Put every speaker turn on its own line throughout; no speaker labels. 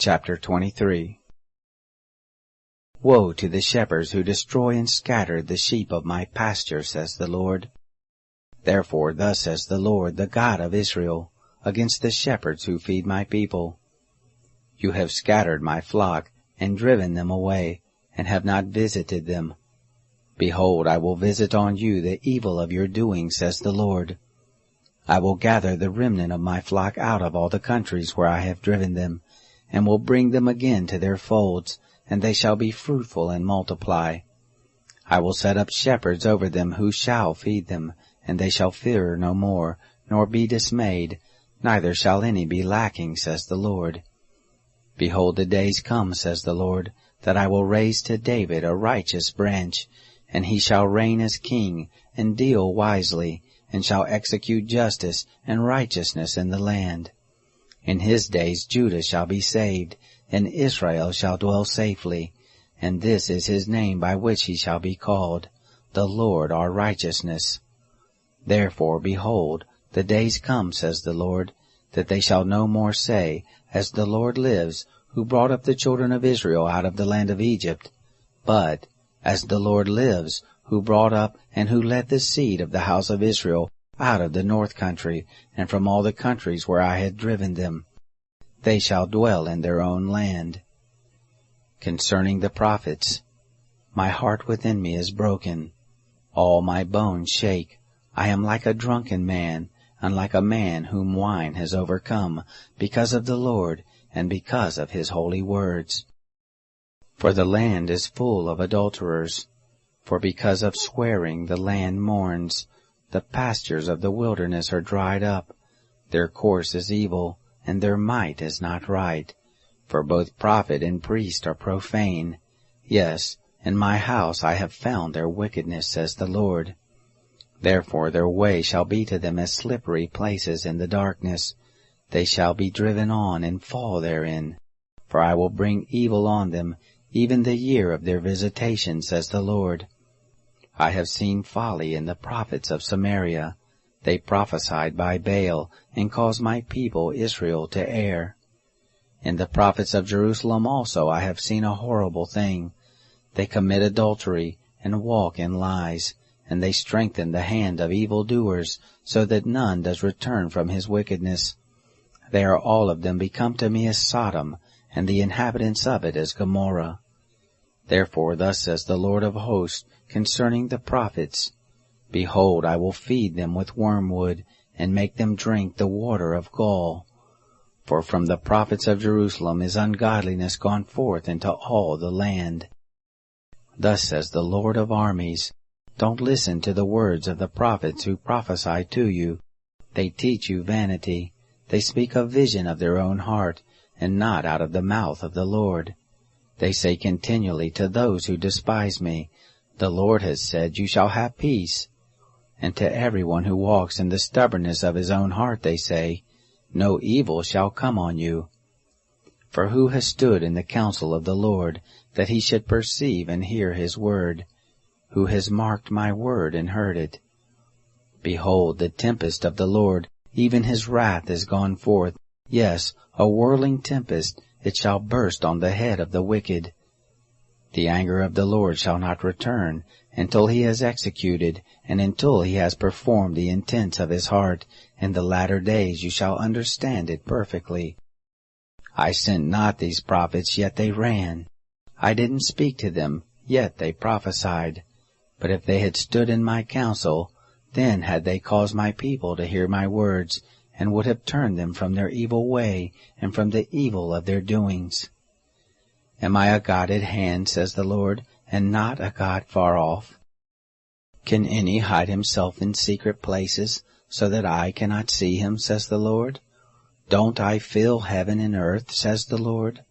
Chapter 23. Woe to the shepherds who destroy and scatter the sheep of my pasture, says the Lord. Therefore thus says the Lord, the God of Israel, against the shepherds who feed my people. You have scattered my flock, and driven them away, and have not visited them. Behold, I will visit on you the evil of your doing, says the Lord. I will gather the remnant of my flock out of all the countries where I have driven them, and will bring them again to their folds, and they shall be fruitful and multiply. I will set up shepherds over them who shall feed them, and they shall fear no more, nor be dismayed, neither shall any be lacking, says the Lord. Behold, the days come, says the Lord, that I will raise to David a righteous branch, and he shall reign as king, and deal wisely, and shall execute justice and righteousness in the land. In his days Judah shall be saved, and Israel shall dwell safely, and this is his name by which he shall be called, the Lord our righteousness. Therefore, behold, the days come, says the Lord, that they shall no more say, As the Lord lives, who brought up the children of Israel out of the land of Egypt, but, As the Lord lives, who brought up and who led the seed of the house of Israel out of the north country, and from all the countries where I had driven them. They shall dwell in their own land. Concerning the prophets, my heart within me is broken. All my bones shake. I am like a drunken man, and like a man whom wine has overcome, because of the Lord, and because of his holy words. For the land is full of adulterers. For because of swearing the land mourns. The pastures of the wilderness are dried up. Their course is evil, and their might is not right. For both prophet and priest are profane. Yes, in my house I have found their wickedness, says the Lord. Therefore their way shall be to them as slippery places in the darkness. They shall be driven on and fall therein. For I will bring evil on them, even the year of their visitation, says the Lord. I have seen folly in the prophets of Samaria. They prophesied by Baal, and caused my people Israel to err. In the prophets of Jerusalem also I have seen a horrible thing. They commit adultery, and walk in lies, and they strengthen the hand of evildoers, so that none does return from his wickedness. They are all of them become to me as Sodom, and the inhabitants of it as Gomorrah. Therefore thus says the Lord of hosts concerning the prophets, Behold, I will feed them with wormwood, and make them drink the water of gall. For from the prophets of Jerusalem is ungodliness gone forth into all the land. Thus says the Lord of armies, Don't listen to the words of the prophets who prophesy to you. They teach you vanity. They speak a vision of their own heart, and not out of the mouth of the Lord. They say continually to those who despise me, The Lord has said, You shall have peace. And to everyone who walks in the stubbornness of his own heart they say, No evil shall come on you. For who has stood in the counsel of the Lord, that he should perceive and hear his word? Who has marked my word and heard it? Behold, the tempest of the Lord, even his wrath is gone forth. Yes, a whirling tempest, it shall burst on the head of the wicked. The anger of the Lord shall not return, until he has executed, and until he has performed the intents of his heart. In the latter days you shall understand it perfectly. I sent not these prophets, yet they ran. I didn't speak to them, yet they prophesied. But if they had stood in my counsel, then had they caused my people to hear my words, and would have turned them from their evil way, and from the evil of their doings. Am I a God at hand, says the Lord, and not a God far off? Can any hide himself in secret places, so that I cannot see him, says the Lord? Don't I fill heaven and earth, says the Lord?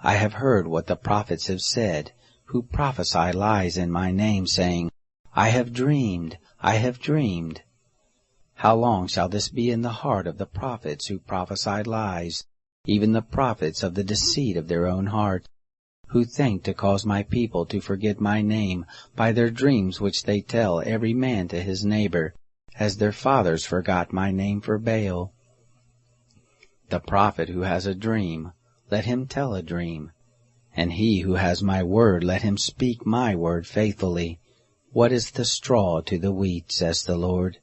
I have heard what the prophets have said, who prophesy lies in my name, saying, I have dreamed, I have dreamed. How long shall this be in the heart of the prophets who prophesy lies, even the prophets of the deceit of their own heart, who think to cause my people to forget my name by their dreams which they tell every man to his neighbor, as their fathers forgot my name for Baal? The prophet who has a dream, let him tell a dream. And he who has my word, let him speak my word faithfully. What is the straw to the wheat, says the Lord?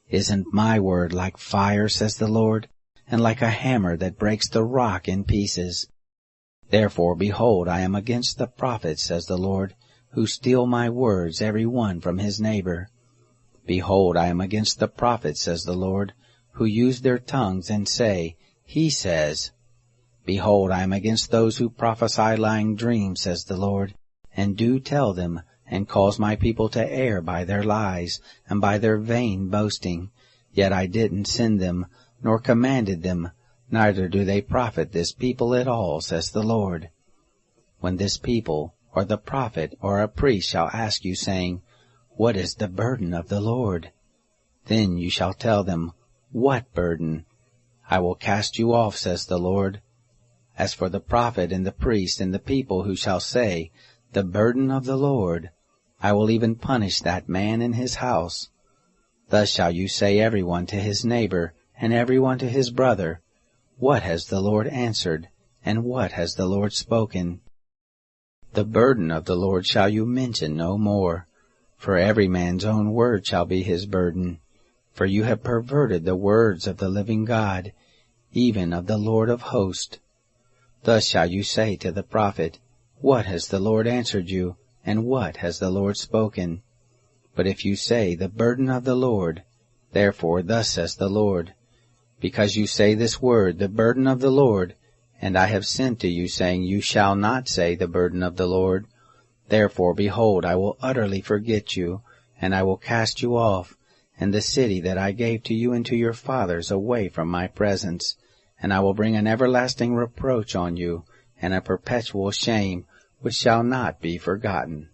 Isn't my word like fire, says the Lord, and like a hammer that breaks the rock in pieces? Therefore, behold, I am against the prophets, says the Lord, who steal my words, every one from his neighbor. Behold, I am against the prophets, says the Lord, who use their tongues and say, He says. Behold, I am against those who prophesy lying dreams, says the Lord, and do tell them, and cause my people to err by their lies, and by their vain boasting. Yet I didn't send them, nor commanded them, neither do they profit this people at all, says the Lord. When this people, or the prophet, or a priest shall ask you, saying, What is the burden of the Lord? Then you shall tell them, What burden? I will cast you off, says the Lord. As for the prophet and the priest and the people who shall say, The burden of the Lord, I will even punish that man and his house. Thus shall you say every one to his neighbor, and every one to his brother, What has the Lord answered, and what has the Lord spoken? The burden of the Lord shall you mention no more, for every man's own word shall be his burden. For you have perverted the words of the living God, even of the Lord of hosts. Thus shall you say to the prophet, What has the Lord answered you, and what has the Lord spoken? But if you say, The burden of the Lord, therefore thus says the Lord, because you say this word, the burden of the Lord, and I have sent to you, saying, You shall not say the burden of the Lord. Therefore, behold, I will utterly forget you, and I will cast you off, and the city that I gave to you and to your fathers away from my presence. And I will bring an everlasting reproach on you, and a perpetual shame, which shall not be forgotten.